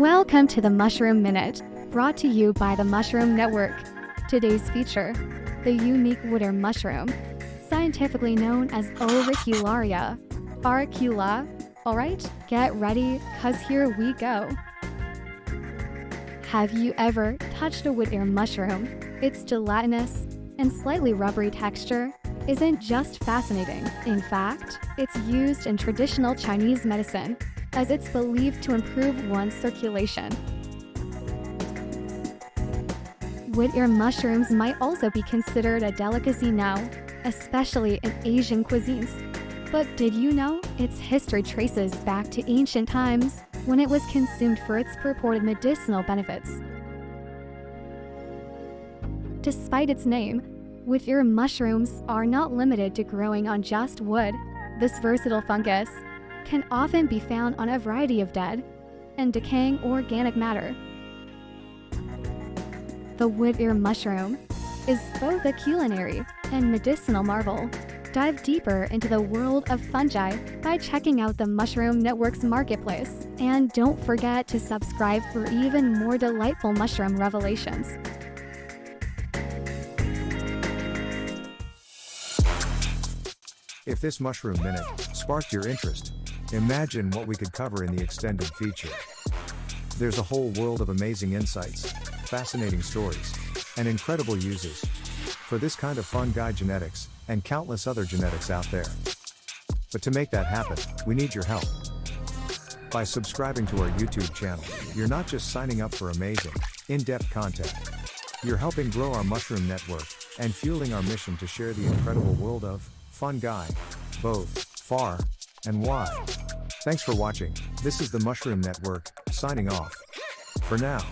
Welcome to the Mushroom Minute, brought to you by the Mushroom Network. Today's feature, the unique wood-ear mushroom, scientifically known as Auricularia. Auricula. Alright, get ready, cause here we go. Have you ever touched a wood-ear mushroom? Its gelatinous and slightly rubbery texture isn't just fascinating. In fact, it's used in traditional Chinese medicine, as it's believed to improve one's circulation. Wood-ear mushrooms might also be considered a delicacy now, especially in Asian cuisines. But did you know its history traces back to ancient times when it was consumed for its purported medicinal benefits? Despite its name, wood-ear mushrooms are not limited to growing on just wood. This versatile fungus can often be found on a variety of dead and decaying organic matter. The wood-ear mushroom is both a culinary and medicinal marvel. Dive deeper into the world of fungi by checking out the Mushroom Network's marketplace. And don't forget to subscribe for even more delightful mushroom revelations. If this Mushroom Minute sparked your interest, imagine what we could cover in the extended feature. There's a whole world of amazing insights, fascinating stories, and incredible uses for this kind of fungi genetics and countless other genetics out there. But to make that happen, we need your help. By subscribing to our YouTube channel, you're not just signing up for amazing, in-depth content. You're helping grow our Mushroom Network and fueling our mission to share the incredible world of fungi, both far and wide. Thanks for watching. This is the Mushroom Network, signing off. For now.